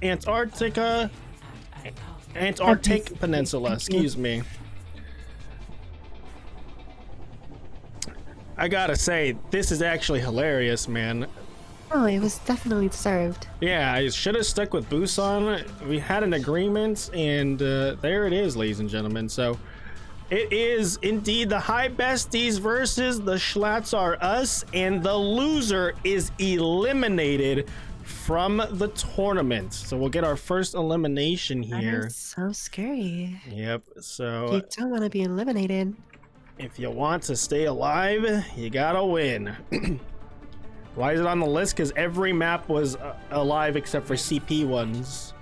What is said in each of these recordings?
Antarctic Peninsula, excuse me. I gotta say, this is actually hilarious, man. Oh, it was definitely deserved. Yeah, I should have stuck with Busan. We had an agreement, and there it is, ladies and gentlemen. So it is indeed the High Besties versus the Shlats Are Us, and the loser is eliminated from the tournament. So we'll get our first elimination here. That is so scary. Yep, so You don't want to be eliminated. if you want to stay alive, you gotta win. Why is it on the list? Because every map was alive except for CP ones.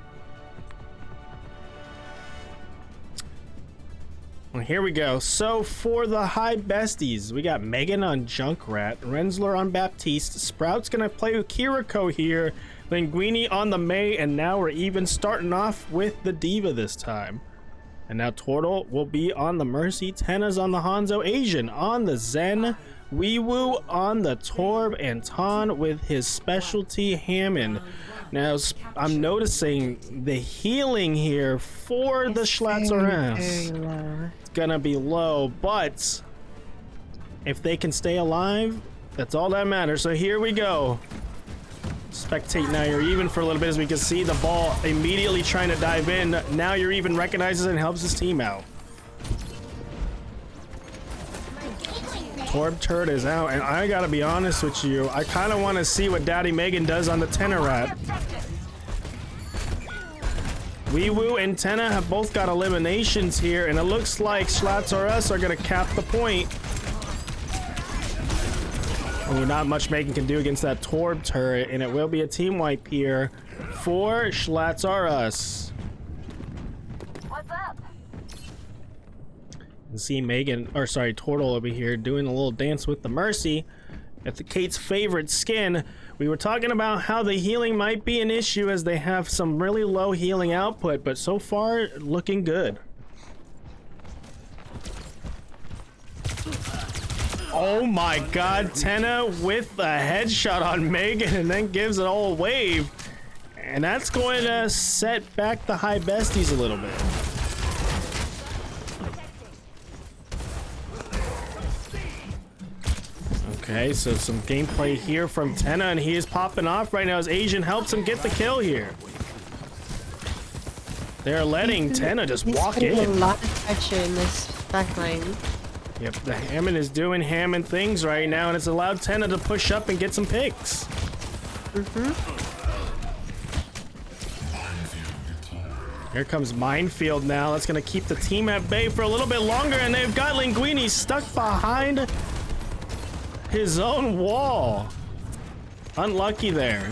Well, here we go. So for the High Besties, we got Megan on Junkrat, Rensler on Baptiste, Sprout's gonna play with Kiriko here, Linguini on the Mei, and now we're even starting off with the D.Va this time. And now Tortle will be on the Mercy, Tenna's on the Hanzo, Asian on the Zen, Weewoo on the Torb, and Ton with his specialty Hammond. Now I'm noticing the healing here for the Shlats Are Us. It's gonna be low, but if they can stay alive, that's all that matters. So here we go. Spectate now, you're even for a little bit, as we can see the ball immediately trying to dive in. Now you're even recognizes and helps his team out. Torb Turd is out, and I gotta be honest with you, I kind of want to see what Daddy Megan does on the Tenna rat. Weewoo and Tenna have both got eliminations here, and it looks like Shlats Are Us are gonna cap the point. Oh, not much Megan can do against that Torb turret, and it will be a team wipe here for Shlats Are Us. What's up? And see Megan, or sorry, Tortle over here doing a little dance with the Mercy at the Kate's favorite skin. We were talking about how the healing might be an issue as they have some really low healing output, but so far looking good. Oh my god, Tenna with a headshot on Megan and then gives it all a wave. And that's going to set back the High Besties a little bit. Okay, so some gameplay here from Tenna, and he is popping off right now as Asian helps him get the kill here. They're letting Tenna just walk in. A lot of pressure in this backline. Yep, the Hammond is doing Hammond things right now, and it's allowed Tenna to push up and get some picks. Here comes Minefield now. That's going to keep the team at bay for a little bit longer, and they've got Linguini stuck behind his own wall. Unlucky there.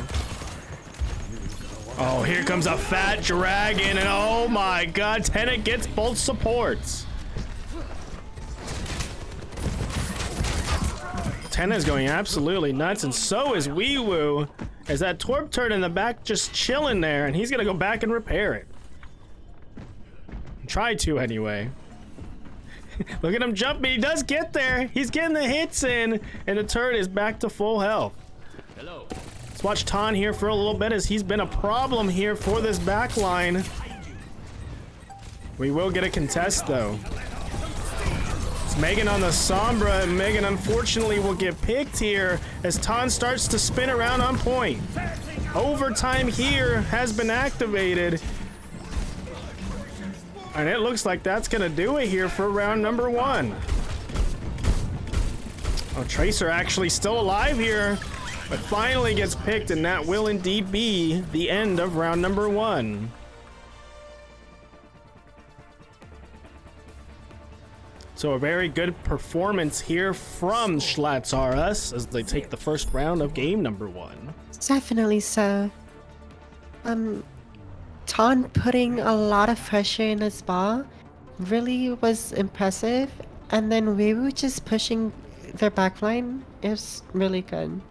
Oh, here comes a fat dragon, and oh my god, Tenna gets both supports. Tenna's going absolutely nuts, and so is Weewoo, as that Torb turret in the back just chilling there, and he's gonna go back and repair it. Try to anyway. Look at him jumping. He does get there. He's getting the hits in, and the turret is back to full health. Hello. Let's watch Ton here for a little bit, as he's been a problem here for this back line. We will get a contest though. It's Megan on the Sombra, and Megan unfortunately will get picked here as Ton starts to spin around on point. Overtime here has been activated. And it looks like that's gonna do it here for round number 1. Oh, Tracer actually still alive here, but finally gets picked, and that will indeed be the end of round number 1. So a very good performance here from Shlats Are Us as they take the first round of game number 1. Definitely so. Ton putting a lot of pressure in his ball really was impressive, and then Weewoo just pushing their backline is really good.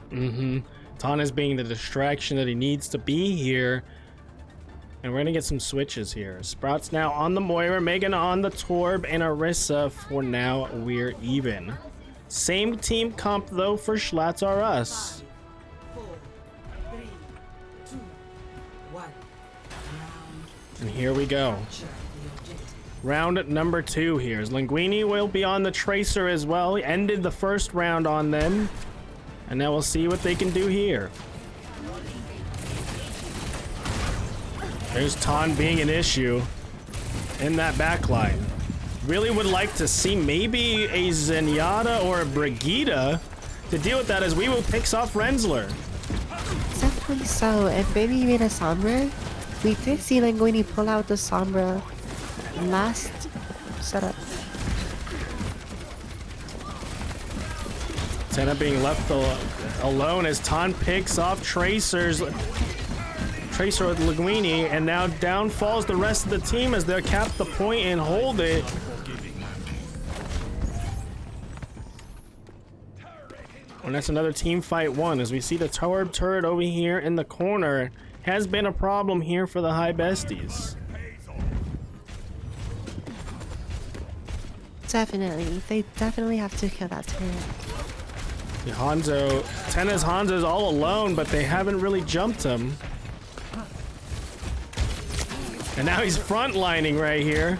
Ton is being the distraction that he needs to be here, and we're gonna get some switches here. Sprout's now on the Moira, Megan on the Torb, and Orisa. For now we're even. Same team comp though for Shlats Are Us. And here we go. Round number 2 here. Linguini will be on the Tracer as well. He ended the first round on them. And now we'll see what they can do here. There's Ton being an issue in that backline. Really would like to see maybe a Zenyatta or a Brigitte to deal with that as Weewu picks off Renzler. Definitely so. And maybe even a Sombra. We did see Linguini pull out the Sombra last setup. Tenna being left alone as Ton picks off Tracer with Linguini, and now down falls the rest of the team as they cap the point and hold it. And that's another team fight won as we see the Torb turret over here in the corner. Has been a problem here for the High Besties. Definitely. They definitely have to kill that turret. Tenna's Hanzo's all alone, but they haven't really jumped him. And now he's frontlining right here.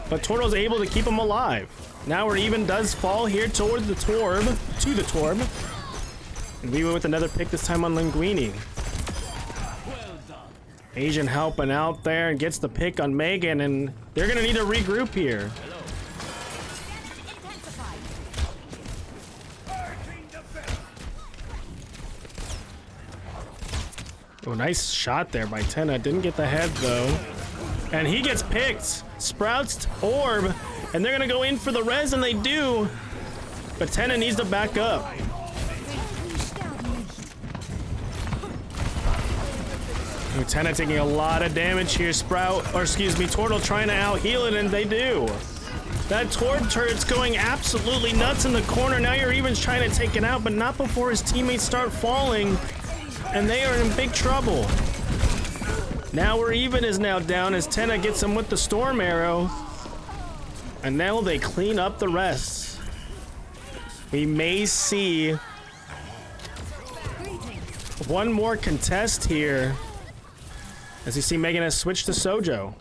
But Torto's able to keep him alive. Now we're even does fall here toward the Torb, And we went with another pick this time on Linguini. Asian helping out there and gets the pick on Megan, and they're gonna need to regroup here. Oh, nice shot there by Tenna. Didn't get the head though. And he gets picked. Sprouts orb, and they're gonna go in for the res, and they do. But Tenna needs to back up. Ooh, Tenna taking a lot of damage here. Tortle trying to out heal it, and they do. That Torb turret's going absolutely nuts in the corner. Now you're even trying to take it out, but not before his teammates start falling. And they are in big trouble. Now we're even is now down as Tenna gets him with the Storm Arrow. And now they clean up the rest. We may see one more contest here. As you see, Megan has switched to Sojo.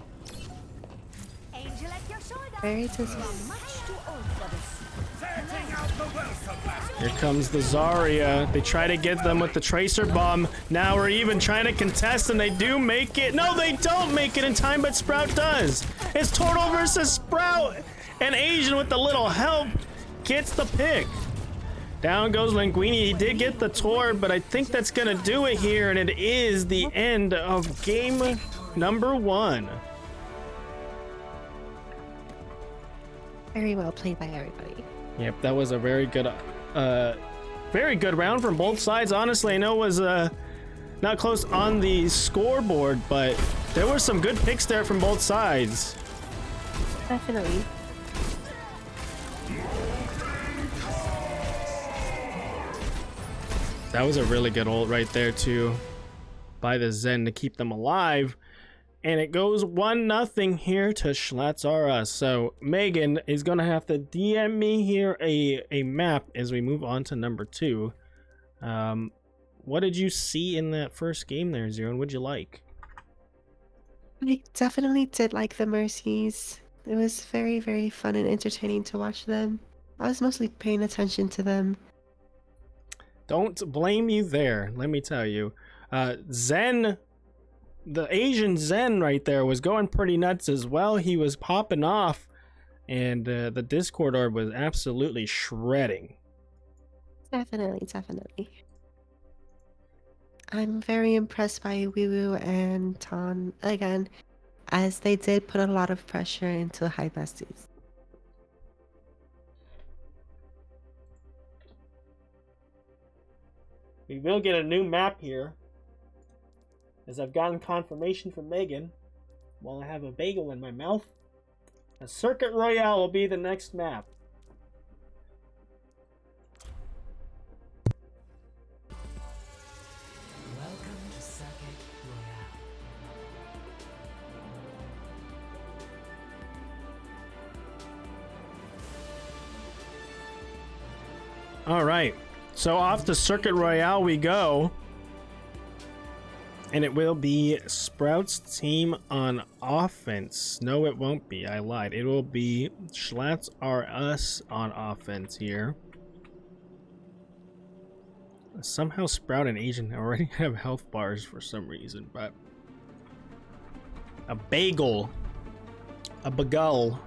Very dizzy. Here comes the Zarya. They try to get them with the Tracer Bomb. Now we're even trying to contest, and they do make it. No, they don't make it in time, but Sprout does. It's Turtle versus Sprout. And Asian with the little help gets the pick. Down goes Linguini. He did get the Torb, but I think that's going to do it here, and it is the end of game number 1. Very well played by everybody. Yep, that was a very good round from both sides. Honestly, I know it was not close on the scoreboard, but there were some good picks there from both sides. Definitely. That was a really good ult right there too by the Zen to keep them alive. And it goes 1-0 here to Shlats. So Megan is gonna have to DM me here a map as we move on to number 2. What did you see in that first game there, Zero, and what'd you like? I definitely did like the Mercies. It was very, very fun and entertaining to watch them. I was mostly paying attention to them. Don't blame you there, let me tell you. Zen, the Asian Zen right there, was going pretty nuts as well. He was popping off, and the Discord orb was absolutely shredding. Definitely, definitely. I'm very impressed by Weewu and Ton again, as they did put a lot of pressure into High Besties. We will get a new map here, as I've gotten confirmation from Megan while I have a bagel in my mouth. A Circuit Royale will be the next map. Welcome to Circuit Royale. All right. So off the Circuit Royale we go. And it will be Sprout's team on offense. No, it won't be. I lied. It will be Shlats are us on offense here. Somehow Sprout and Asian already have health bars for some reason, but a bagel. A bagel.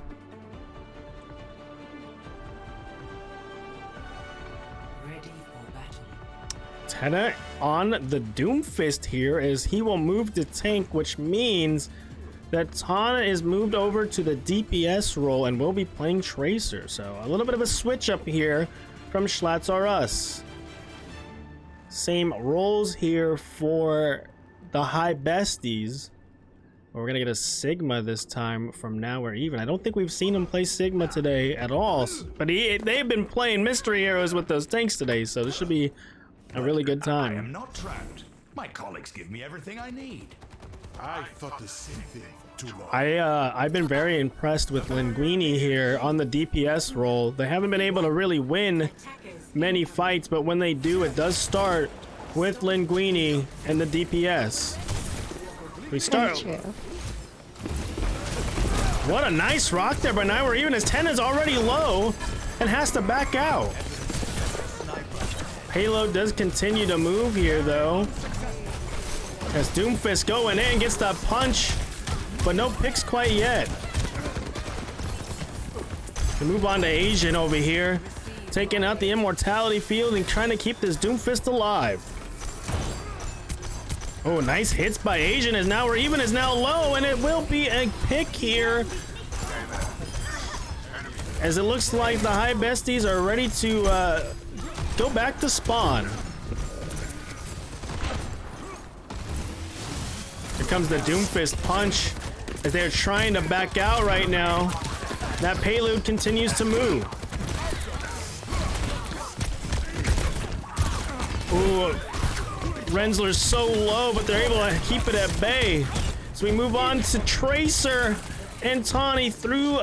Ready for battle. Tenna on the Doomfist here as he will move to tank, which means that Tana is moved over to the DPS role and will be playing Tracer. So a little bit of a switch up here from Shlats are us. Same roles here for the high besties. We're gonna get a Sigma this time from Now or Even. I don't think we've seen him play Sigma today at all, but they've been playing mystery heroes with those tanks today, so this should be a really good time. I am not trapped. My colleagues give me everything I need. I thought the same thing too long. I've been very impressed with Linguini here on the DPS role. They haven't been able to really win many fights, but when they do, it does start with Linguini and the DPS. We start. What a nice rock there, but now we're even as 10 is already low and has to back out. Payload does continue to move here though. As Doomfist going in, gets that punch, but no picks quite yet. We move on to Asian over here, taking out the immortality field and trying to keep this Doomfist alive. Oh, nice hits by Asian as Now or Even is now low, and it will be a pick here. As it looks like the high besties are ready to go back to spawn. Here comes the Doomfist punch as they're trying to back out right now. That payload continues to move. Ooh, Rensler's so low, but they're able to keep it at bay. So we move on to Tracer and Tawny threw.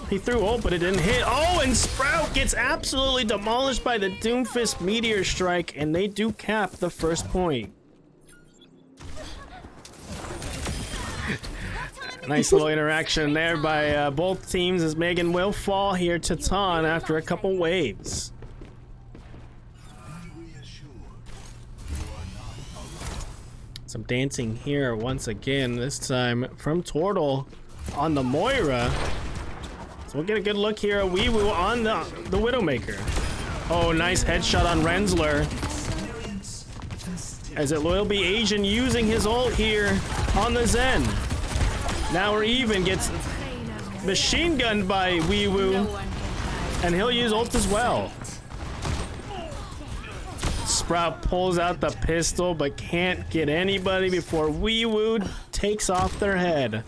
He threw ult, but it didn't hit. Oh, and Sprout gets absolutely demolished by the Doomfist Meteor Strike, and they do cap the first point. Nice little interaction there by both teams as Megan will fall here to Ton after a couple waves. Some dancing here once again, this time from Tortle on the Moira. So we'll get a good look here at Weewoo on the Widowmaker. Oh, nice headshot on Rensler. As it will be Asian using his ult here on the Zen. Now or Even gets machine gunned by Weewoo, and he'll use ult as well. Sprout pulls out the pistol but can't get anybody before Weewoo takes off their head.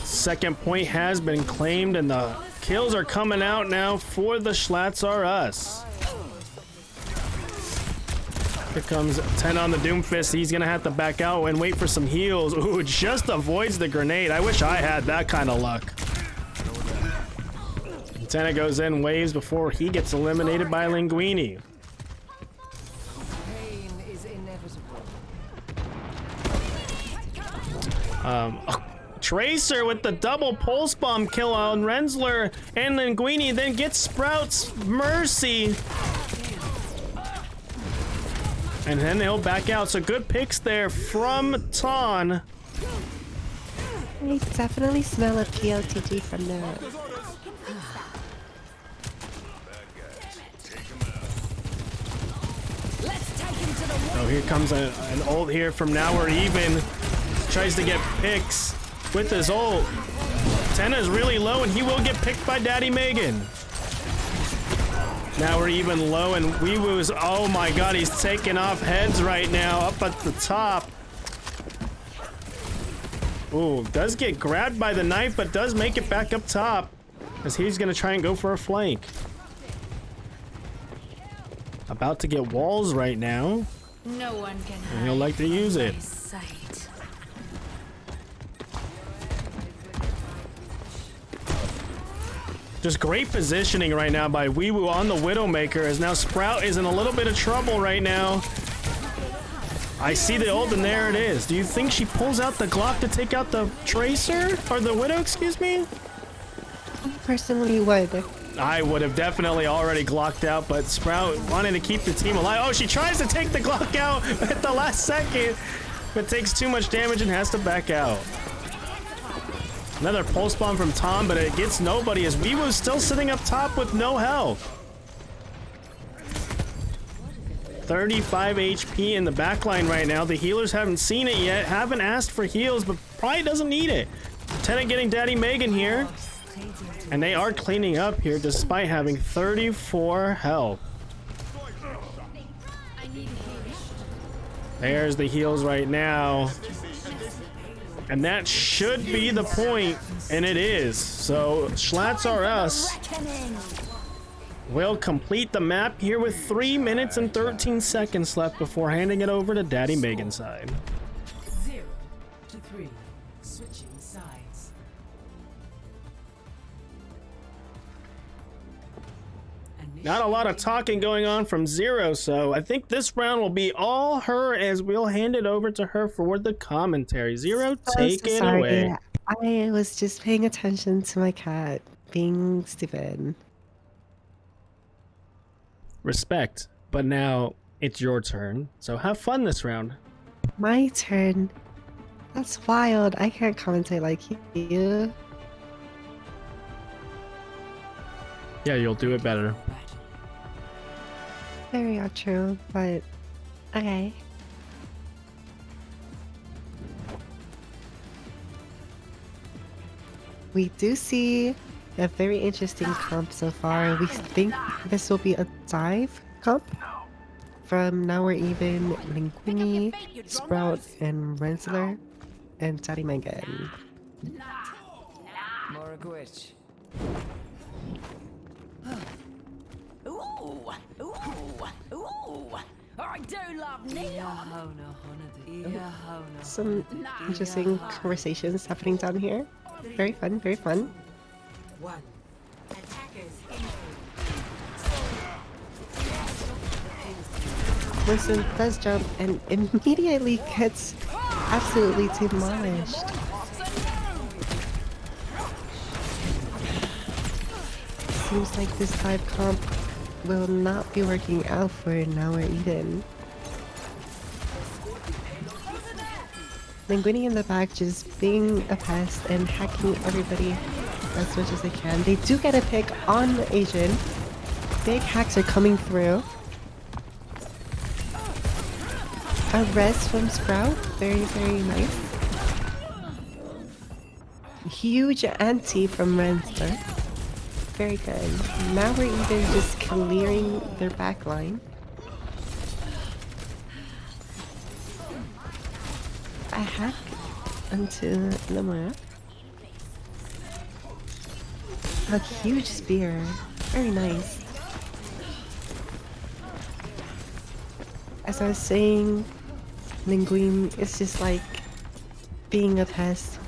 Second point has been claimed and the kills are coming out now for the Shlats are us. Here comes 10 on the Doomfist. He's gonna have to back out and wait for some heals. Ooh, just avoids the grenade. I wish I had that kind of luck. Tenna goes in waves before he gets eliminated by Linguini. Pain is inevitable. Tracer with the double pulse bomb kill on Rensler, and Linguini then gets Sprout's mercy. And then he'll back out. So good picks there from Ton. I definitely smell a PLTG from there. Oh, here comes an ult here from Now or Even. Tries to get picks with his ult. Tenna's really low and he will get picked by Daddy Megan. Now we're even low and Weewoo's, oh my god, he's taking off heads right now up at the top. Ooh, does get grabbed by the knife, but does make it back up top as he's gonna try and go for a flank. About to get walls right now. No one can And he'll like to use it. sight. Just great positioning right now by Weewoo on the Widowmaker, as now Sprout is in a little bit of trouble right now. I see the ult, and there it is. Do you think she pulls out the Glock to take out the Tracer? Or the Widow, excuse me? I personally would. I would have definitely already Glocked out, but Sprout wanted to keep the team alive. Oh, she tries to take the Glock out at the last second, but takes too much damage and has to back out. Another pulse bomb from Tom, but it gets nobody as Weewoo's still sitting up top with no health. 35 HP in the backline right now. The healers haven't seen it yet, haven't asked for heals, but probably doesn't need it. Lieutenant getting Daddy Megan here. And they are cleaning up here despite having 34 health. There's the heals right now. And that should be the point, and it is. So Shlats are us. We'll complete the map here with 3 minutes and 13 seconds left before handing it over to Daddy Megan's side. 0 to 3. Switching sides. Not a lot of talking going on from Zero, so I think this round will be all her as we'll hand it over to her for the commentary. Zero, take it away. I was just paying attention to my cat being stupid. Respect, but now it's your turn, so have fun this round. My turn? That's wild. I can't commentate like you. Yeah, you'll do it better. Very not true, but okay. We do see a very interesting comp so far. We think this will be a dive comp. From Now We're Even, Linguini, Sprout, and Rensler, and Daddy Megan. More glitch. Ooh, I do love neon. Some interesting conversations happening down here. Very fun, very fun. 1. Winston does jump and immediately gets absolutely demolished. Seems like this type comp will not be working out for Now We're Even. Linguini in the back just being a pest and hacking everybody as much as they can. They do get a pick on Asian. Big hacks are coming through. A res from Sprout, very, very nice. Huge anti from Rensler. Very good. Now we're even just clearing their back line. A hack onto Lamar. A huge spear. Very nice. As I was saying, Linguine is just like being a pest.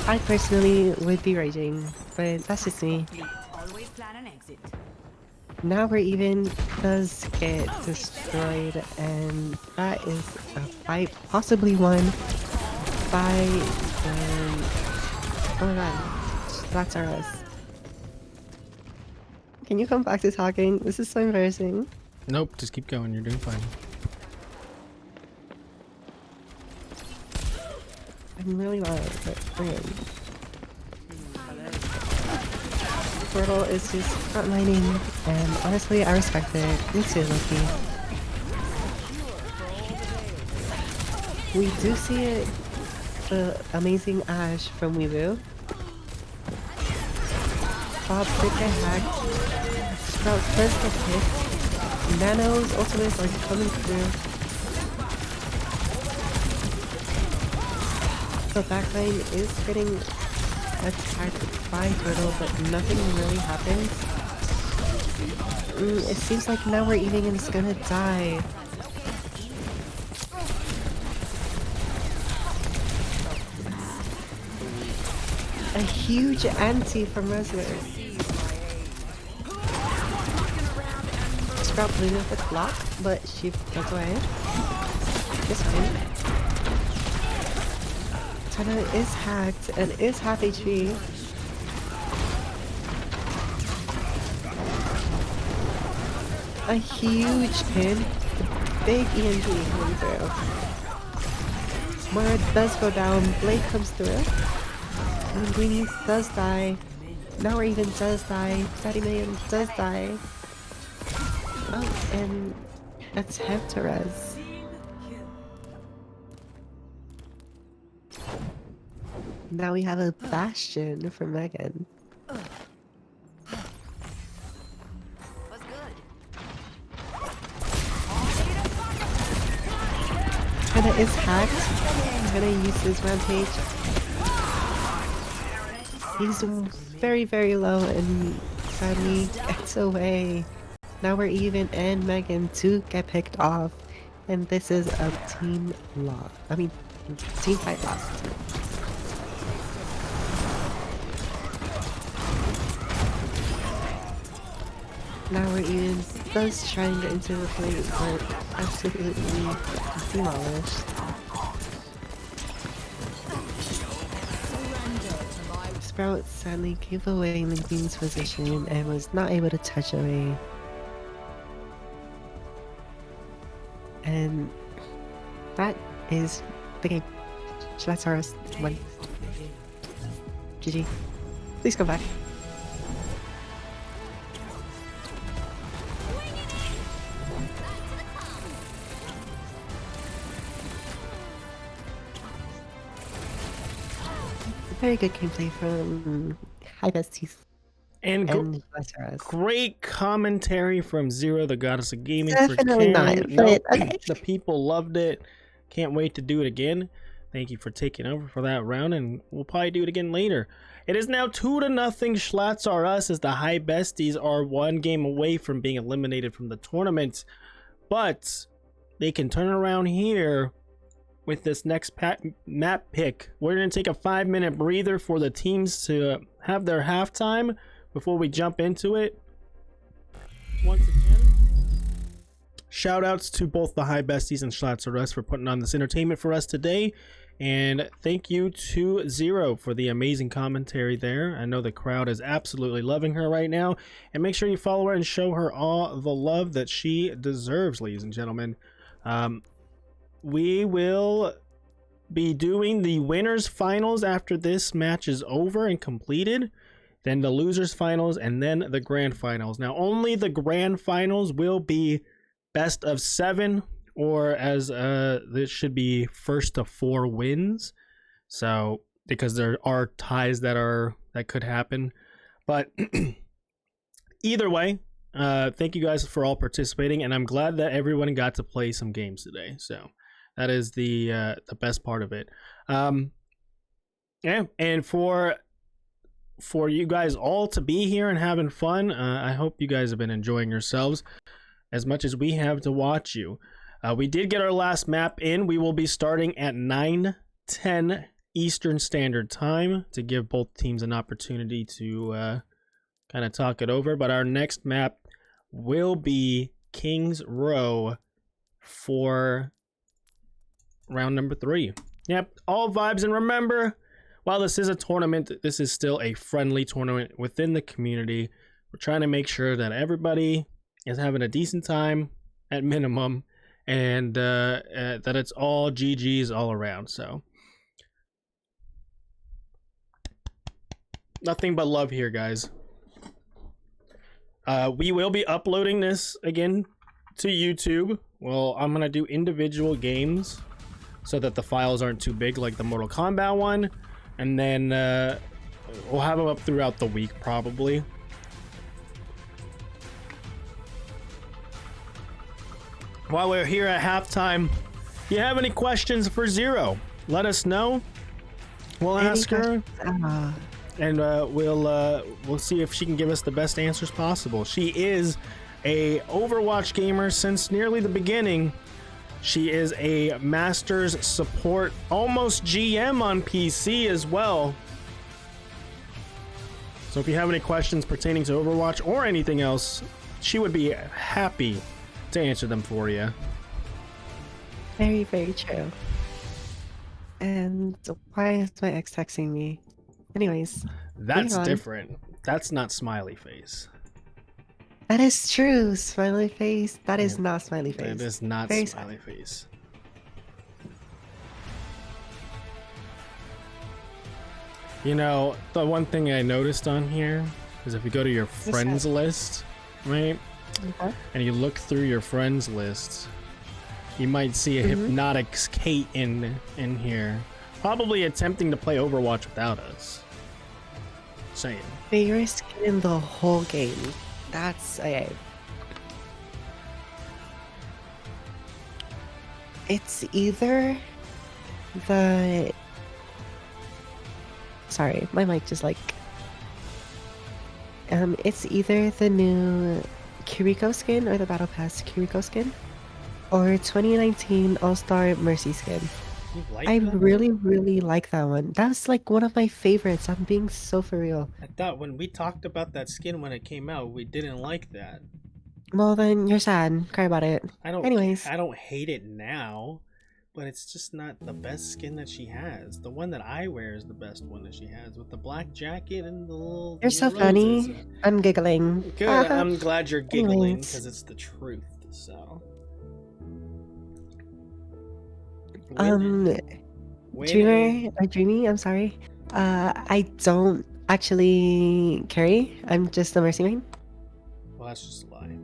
I personally would be raging, but that's just me. Always plan an exit. Now we're even does get destroyed, and that is a fight possibly won by oh my god, that's our us. Can you come back to talking? This is so embarrassing. Nope, just keep going. You're doing fine. I'm really loud, but okay. Portal is just frontlining, and honestly, I respect it. Me too, Loki. We do see it, the amazing Ash from Weevu. Bob did get hacked. Sprout does get hit. Nano's ultimates are coming through. The backline is getting attacked by Turtle, but nothing really happens. It seems like Now We're Eating and it's gonna die. A huge anti from Resler. Sprout blew up with block, but she gets away. It's fine. Tana is hacked and is half HP. A huge pin. A big EMP coming through. Mara does go down. Blade comes through. And Greenie does die. Now or even does die. Daddy Mayhem does die. Oh, and that's Heptarez. Now we have a Bastion for Megan. What's good? Hannah is hacked. Hannah uses Rampage. He's very, very low and sadly gets away. Now we're even and Megan to get picked off. And this is a team loss. I mean, team fight loss. Now we're even does try and get into the plate, but absolutely demolished. Sprout sadly gave away Lincoln's position and was not able to touch away. And that is the game. Shlats won. GG. Please come back. Very good gameplay from Hi Besties. And great commentary from Zero, the goddess of gaming. Definitely not, but okay. The people loved it. Can't wait to do it again. Thank you for taking over for that round, and we'll probably do it again later. It is now 2-0. Shlats are us, as the High Besties are one game away from being eliminated from the tournament. But they can turn around here with this next map pick. We're going to take a 5-minute breather for the teams to have their halftime before we jump into it. Once again, shout outs to both the High Besties and Shlats or us for putting on this entertainment for us today. And thank you to Zero for the amazing commentary there. I know the crowd is absolutely loving her right now. And make sure you follow her and show her all the love that she deserves, ladies and gentlemen. We will be doing the winners finals after this match is over and completed, then the losers finals, and then the grand finals. Now only the grand finals will be best of 7, or as this should be first to 4 wins, so because there are ties that could happen. But either way, thank you guys for all participating, and I'm glad that everyone got to play some games today. So that is the best part of it. Yeah, and for you guys all to be here and having fun, I hope you guys have been enjoying yourselves as much as we have to watch you. We did get our last map in. We will be starting at 9:10 Eastern Standard Time to give both teams an opportunity to kind of talk it over. But our next map will be King's Row for round number 3. Yep, all vibes. And remember, while this is a tournament, this is still a friendly tournament within the community. We're trying to make sure that everybody is having a decent time at minimum, and that it's all GG's all around. So nothing but love here, guys. We will be uploading this again to YouTube. Well, I'm gonna do individual games so that the files aren't too big, like the Mortal Kombat one, and then we'll have them up throughout the week probably. While we're here at halftime, if you have any questions for Zero, let us know. We'll ask her, and we'll see if she can give us the best answers possible. She is a Overwatch gamer since nearly the beginning. She is a Masters support, almost GM on PC as well. So if you have any questions pertaining to Overwatch or anything else, she would be happy to answer them for you. Very, very true. And why is my ex texting me? Anyways, That's moving on. different. That's not smiley face. That is true. Smiley face. That is Yeah, not smiley face. That is not Very smiley sad. face. You know, the one thing I noticed on here is if you go to your friends list, right? Okay. And you look through your friends list, you might see a hypnotic Kate in here. Probably attempting to play Overwatch without us. Saying. Favorite skin in the whole game. That's okay. It's either the. Sorry, my mic just like. It's either the new Kiriko skin or the Battle Pass Kiriko skin, or 2019 All-Star Mercy skin. You like I that? really, really like that one. That's like one of my favorites. I'm being so for real. I thought when we talked about that skin when it came out, we didn't like that. Well, then you're sad. Cry about it. I don't hate it now, but it's just not the best skin that she has. The one that I wear is the best one that she has, with the black jacket and the little. You're so funny. I'm giggling. Good. I'm glad you're giggling Anyways. because it's the truth. So. Dreamer or Dreamy, I'm sorry. I don't actually carry. I'm just the Mercy main. Well, that's just a lie.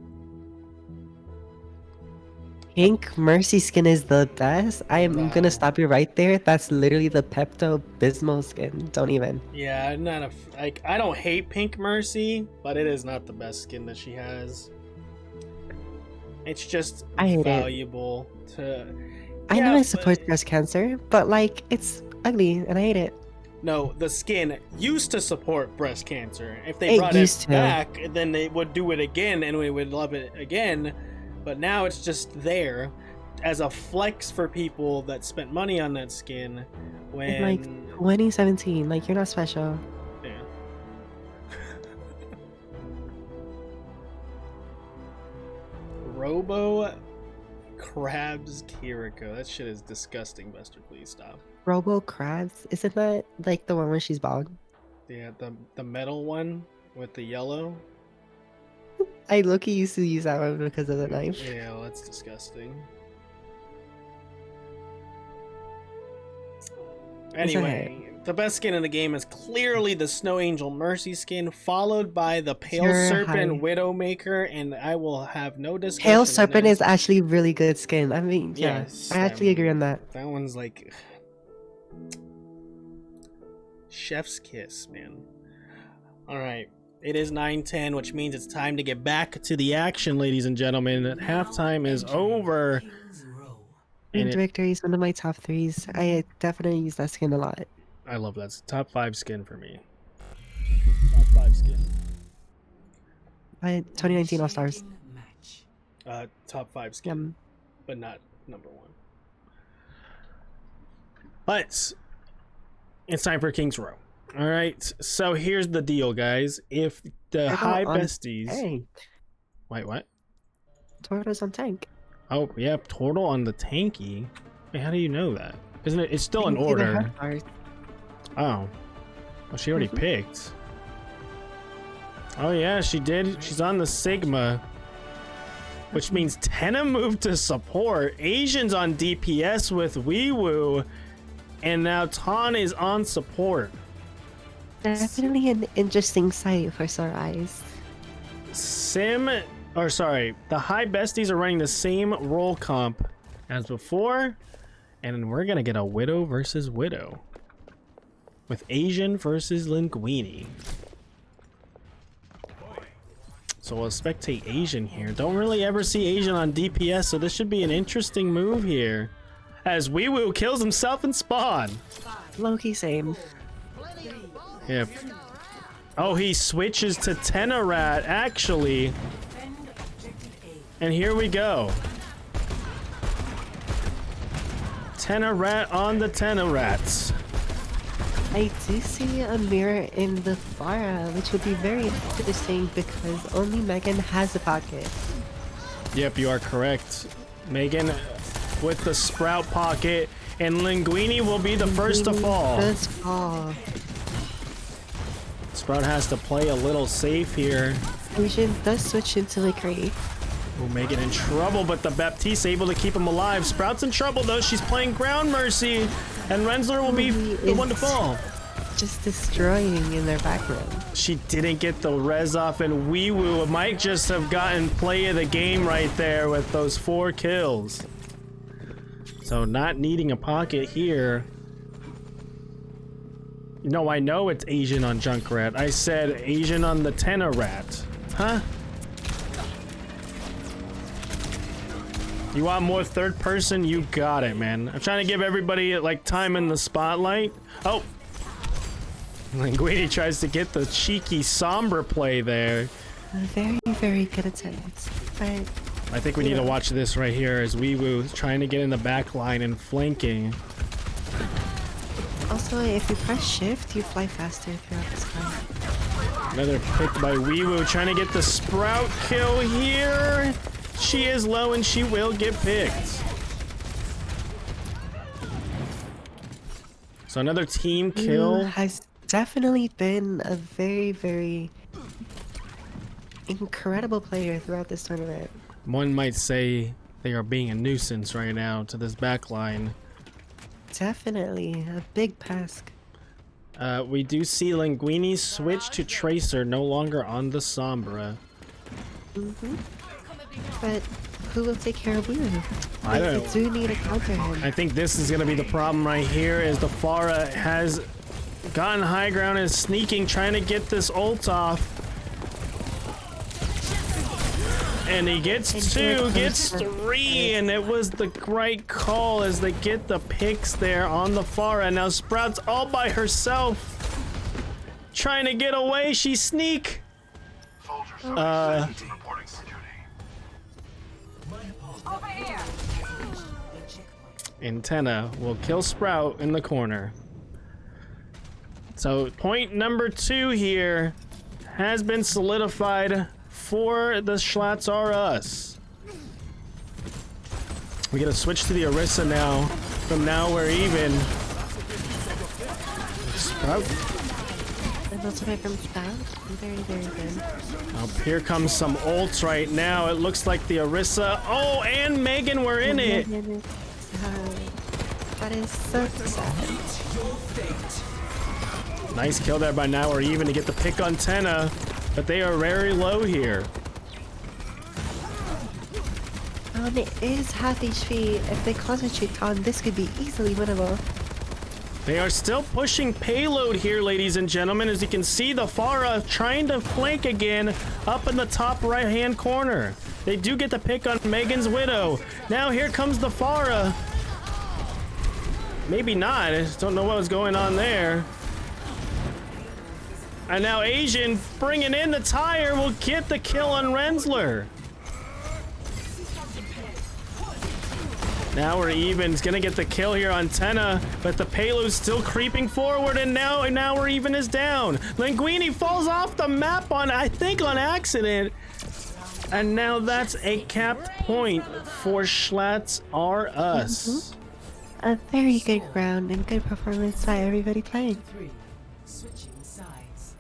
Pink Mercy skin is the best. I am gonna stop you right there. That's literally the Pepto Bismol skin. Don't even. Yeah, I'm not I don't hate Pink Mercy, but it is not the best skin that she has. It's just I hate it. valuable to. I know Yeah, it supports breast cancer, but like it's ugly and I hate it. No, the skin used to support breast cancer. If they It brought it used to. back, then they would do it again and we would love it again. But now it's just there as a flex for people that spent money on that skin when In like 2017, like you're not special. yeah. Robo Crabs Kiriko. That shit is disgusting, Buster. Please stop. Robo Crabs, isn't that like the one where she's bald? Yeah, the metal one with the yellow. I low-key used to use that one because of the knife. Yeah, well, that's disgusting. Anyway, the best skin in the game is clearly the Snow Angel Mercy skin, followed by the Pale You're Serpent high. Widowmaker, and I will have no discussion. Pale on Serpent that. is actually really good skin. I mean, yeah, Yes, I actually agree on that. That one's like chef's kiss, man. All right. It is 9:10, which means it's time to get back to the action, ladies and gentlemen. Halftime is over. King's Row. And Pink Victory is one of my top threes. I definitely use that skin a lot. I love that. It's top 5 skin for me. Top 5 skin. 2019 All Stars. Match. Top 5 skin, Yum. but not number 1. But it's time for King's Row. All right. So here's the deal, guys. If the high besties, Tank. wait, what? Tortoise on tank. Oh, yeah, Turtle on the tanky. Wait, how do you know that? Isn't it? It's still in Either order. have stars. Oh. Well, she already picked. Oh, yeah, she did. She's on the Sigma. Which means Tenna moved to support. Asian's on DPS with Weewoo. And now Ton is on support. Definitely an interesting sight for sore eyes. The high besties are running the same role comp as before. And we're going to get a Widow versus Widow. With Asian versus Linguini. So we'll spectate Asian here. Don't really ever see Asian on DPS, so this should be an interesting move here. As Weewoo kills himself in spawn. Low-key same. Yep. Oh, he switches to Tenarat, actually. And here we go. Tenarat on the Tenarats. I do see a mirror in the Pharah, which would be very interesting because only Megan has a pocket. Yep, you are correct. Megan with the Sprout pocket, and Linguini will be the first to fall. First fall. Sprout has to play a little safe here. Asian does switch into McCree. Oh, Megan in trouble, but the Baptiste able to keep him alive. Sprout's in trouble though. She's playing Ground Mercy, and Rensler will be the one to fall. Just destroying in their background. She didn't get the res off, and Wee Woo might just have gotten play of the game right there with those 4 kills. So not needing a pocket here. No, I know it's Asian on Junkrat. I said Asian on the Tenor Rat. Huh? You want more third person? You got it, man. I'm trying to give everybody like time in the spotlight. Oh! Linguini tries to get the cheeky Sombra play there. Very, very good attempt. But I think we need to watch this right here as Wee Woo is trying to get in the back line and flanking. also, if you press shift, you fly faster throughout the sky. Another pick by Wee Woo trying to get the Sprout kill here. She is low and she will get picked. So another team kill. Has definitely been a very, very incredible player throughout this tournament. One might say they are being a nuisance right now to this back line. Definitely a big task. We do see Linguini switch to Tracer, no longer on the Sombra. But who will take care of Woo? I don't They know. do need to counter him. I think this is going to be the problem right here as the Pharah has gotten high ground and is sneaking, trying to get this ult off. And he gets 2, gets 3, and it was the right call as they get the picks there on the Pharah. Now Sprout's all by herself. Trying to get away, she sneak. Antenna will kill Sprout in the corner. So point number 2 here has been solidified for the Shlats are us. We gotta switch to the Orisa now. From now we're even. Sprout. And also from Sprout. Very, very good. Oh, here comes some ults right now. It looks like the Orisa. Oh, and Megan were in it. That is so sad. Nice kill there by now we're even to get the pick on Tenna. But they are very low here. It is half HP. If they concentrate on, this could be easily winnable. They are still pushing payload here, ladies and gentlemen. As you can see, the Pharah trying to flank again up in the top right-hand corner. They do get the pick on Megan's Widow. Now here comes the Pharah. Maybe not. I just don't know what was going on there. And now Asian bringing in the tire will get the kill on Rensler. Now we're even. He's gonna get the kill here on Tenna, but the payload's still creeping forward, and now we're even is down. Linguini falls off the map on, I think, on accident. And now that's a capped point for Shlats are us. A very good round and good performance by everybody playing. 3. Switching sides.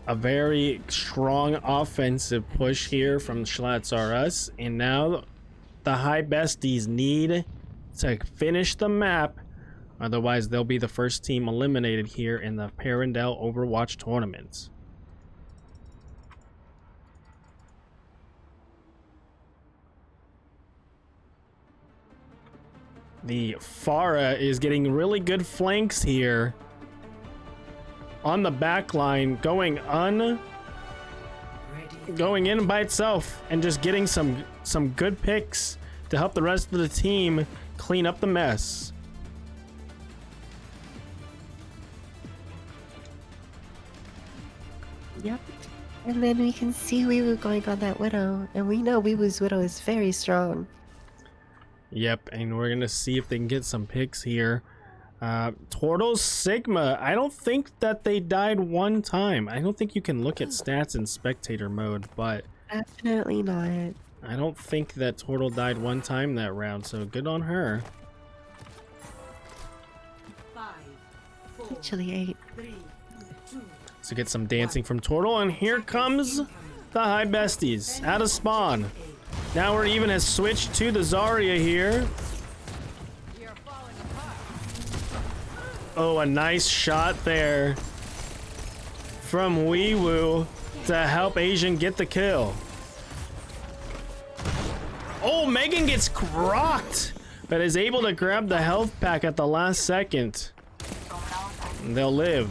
A very strong offensive push here from Shlats are us, and now the high besties need to finish the map, otherwise they'll be the first team eliminated here in the Parendelle Overwatch tournament. The Pharah is getting really good flanks here on the back line, going in by itself and just getting some good picks to help the rest of the team clean up the mess. Yep. And then we can see Wee Woo going on that Widow, and we know Wee Woo's Widow is very strong. Yep, and we're gonna see if they can get some picks here. Torto's Sigma. I don't think that they died one time. I don't think you can look at stats in spectator mode, but Definitely not. I don't think that Tortle died one time that round, so good on her. 5, 4, Actually, 8. 3, 2. So get some dancing from Tortle, and here comes the High Besties out of spawn. Now we're even has switched to the Zarya here. Oh, a nice shot there from Weewoo to help Asian get the kill. Oh, Megan gets crocked, but is able to grab the health pack at the last second. They'll live.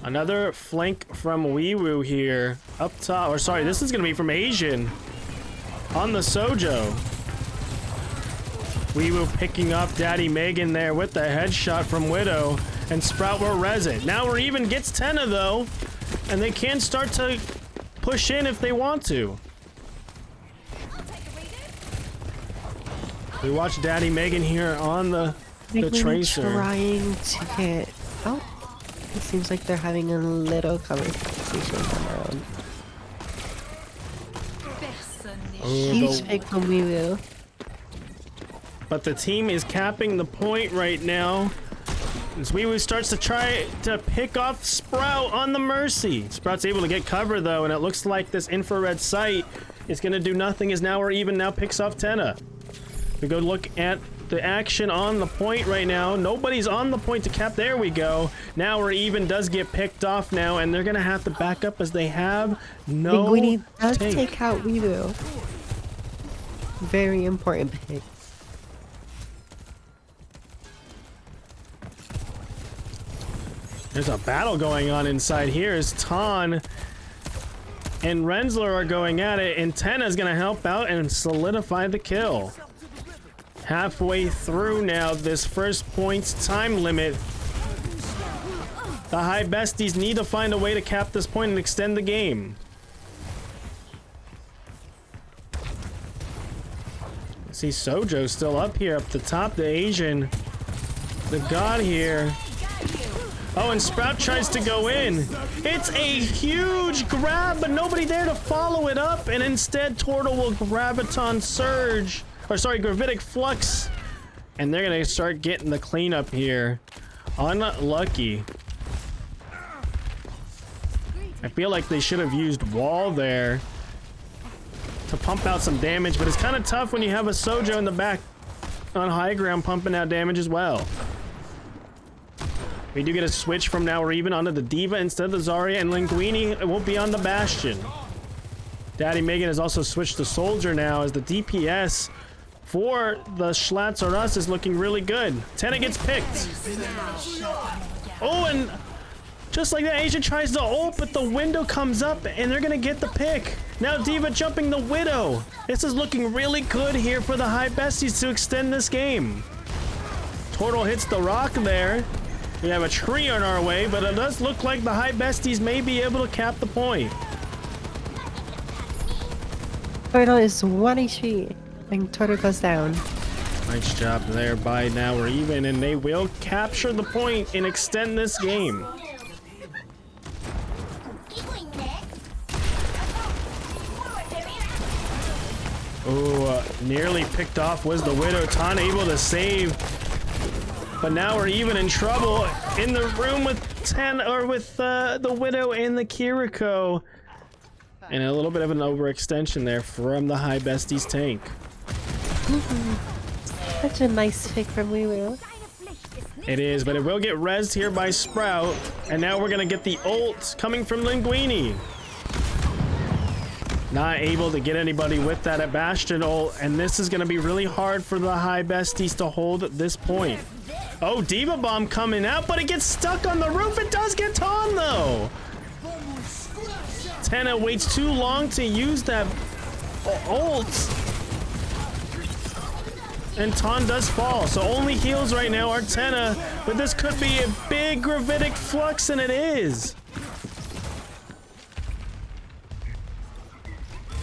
Another flank from Weewoo here up top. Or sorry, this is gonna be from Asian on the Sojo. Weewoo picking up Daddy Megan there with the headshot from Widow, and Sprout will res it. Now we're even, gets Tenna though, and they can start to push in if they want to. We watch Daddy Megan here on the Tracer. Trying to get out. It seems like they're having a little conversation on their own. Huge pick from Weewoo. But the team is capping the point right now as Weewoo starts to try to pick off Sprout on the Mercy. Sprout's able to get cover though, and it looks like this infrared sight is going to do nothing as now we're even now picks off Tenna. We go look at the action on the point right now. Nobody's on the point to cap. There we go. Now we're even does get picked off now, and they're going to have to back up as they have no Linguini does take out Weewoo. Very important pick. There's a battle going on inside here as Ton and Rensler are going at it, and Tenna's gonna help out and solidify the kill. Halfway through now this first points time limit. The High Besties need to find a way to cap this point and extend the game. See Sojo still up here up the top, the Asian, the god here. Oh, and Sprout tries to go in. It's a huge grab, but nobody there to follow it up, and instead Tortle will Graviton Surge, or sorry, Gravitic Flux, and they're gonna start getting the cleanup here. Unlucky. I feel like they should have used Wall there to pump out some damage, but it's kind of tough when you have a Sojo in the back on high ground pumping out damage as well. We do get a switch from now or even onto the D.Va instead of the Zarya, and Linguini will be on the Bastion. Daddy Megan has also switched to Soldier now as the DPS for the Shlats or Us is looking really good. Tenna gets picked. Oh, and just like that, Asia tries to ult, but the window comes up and they're gonna get the pick. Now D.Va jumping the Widow. This is looking really good here for the High Besties to extend this game. Tortle hits the rock there. We have a tree on our way, but it does look like the High Besties may be able to cap the point. Turtle is 1 HP, and Turtle goes down. Nice job there by Now We're Even, and they will capture the point and extend this game. Oh, nearly picked off was the Widow. Ton able to save. But now we're even in trouble in the room with the Widow and the Kiriko. And a little bit of an overextension there from the High Besties tank. Such a nice pick from Weewoo. It is, but it will get rezzed here by Sprout. And now we're going to get the ult coming from Linguini. Not able to get anybody with that at Bastion ult. And this is going to be really hard for the High Besties to hold at this point. Oh, D.Va bomb coming out, but it gets stuck on the roof. It does get Ton, though. Tenna waits too long to use that ult. And Ton does fall, so only heals right now are Tenna, but this could be a big Gravitic Flux, and it is.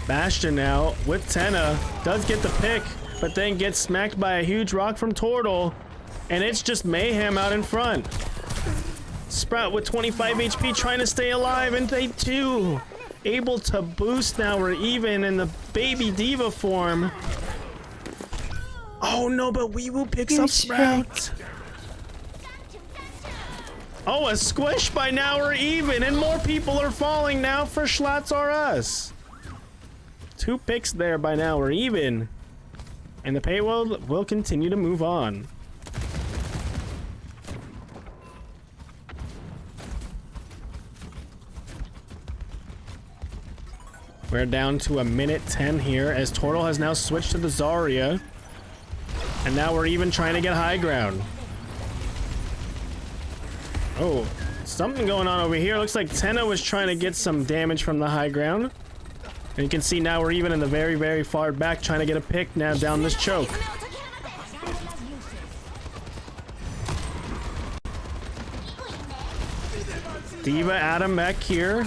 Bastion now with Tenna does get the pick, but then gets smacked by a huge rock from Tortle. And it's just mayhem out in front. Sprout with 25 HP trying to stay alive, and they too able to boost. Now we're even in the baby D.Va form. Oh no, but Weewoo picks up Sprout. Oh, a squish by Now We're Even, and more people are falling now for Shlats R Us. 2 picks there by Now We're Even. And the payload will continue to move on. We're down to a minute 10 here as Turtle has now switched to the Zarya. And now we're even trying to get high ground. Oh, something going on over here. Looks like Tenna was trying to get some damage from the high ground. And you can see now we're even in the very, very far back trying to get a pick now down this choke. D.Va Adam back here.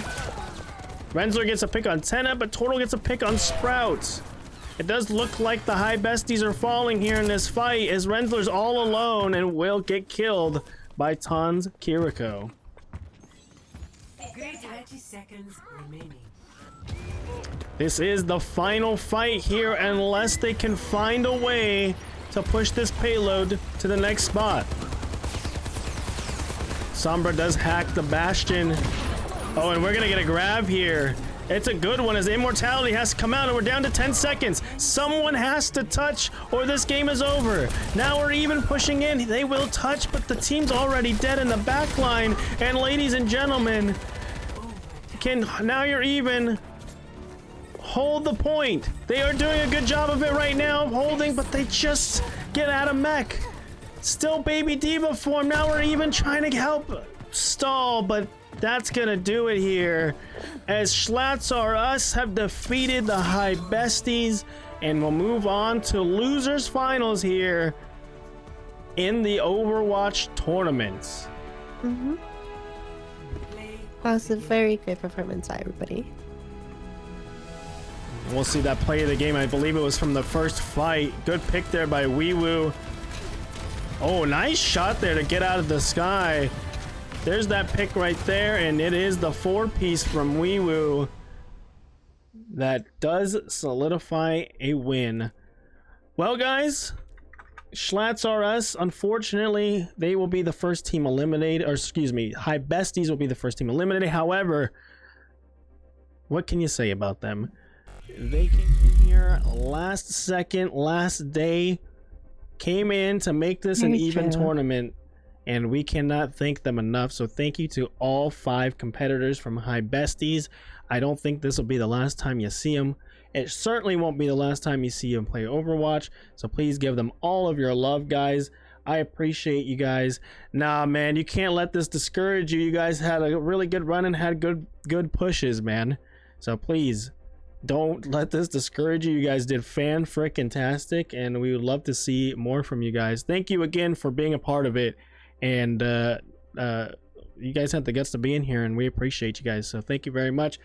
Renzler gets a pick on Tenna, but Turtle gets a pick on Sprout. It does look like the high besties are falling here in this fight as Renzler's all alone and will get killed by Ton's Kiriko. 30 seconds remaining. This is the final fight here unless they can find a way to push this payload to the next spot. Sombra does hack the Bastion. Oh, and we're gonna get a grab here. It's a good one as the immortality has to come out and we're down to 10 seconds. Someone has to touch or this game is over. Now we're even pushing in. They will touch, but the team's already dead in the back line. And ladies and gentlemen, Now You're Even hold the point. They are doing a good job of it right now, holding, but they just get out of mech. Still baby D.Va form. Now we're even trying to help stall, but that's gonna do it here as Shlats R Us have defeated the high besties and we'll move on to losers finals here in the Overwatch tournaments. That was a very good performance by everybody. We'll see that play of the game. I believe it was from the first fight. Good pick there by Weewoo. Oh, nice shot there to get out of the sky. There's that pick right there, and it is the 4-piece from Weewoo that does solidify a win. Well, guys, Shlats R Us, unfortunately, they will be the first team eliminated, or excuse me, High Besties will be the first team eliminated. However, what can you say about them? They came in here last second, last day, came in to make this an even tournament. And we cannot thank them enough. So thank you to all 5 competitors from High Besties. I don't think this will be the last time you see them. It certainly won't be the last time you see them play Overwatch. So please give them all of your love, guys. I appreciate you guys. Nah, man, you can't let this discourage you. You guys had a really good run and had good pushes, man. So please don't let this discourage you. You guys did fan-frickin-tastic, and we would love to see more from you guys. Thank you again for being a part of it. And you guys had the guts to be in here, and we appreciate you guys. So thank you very much.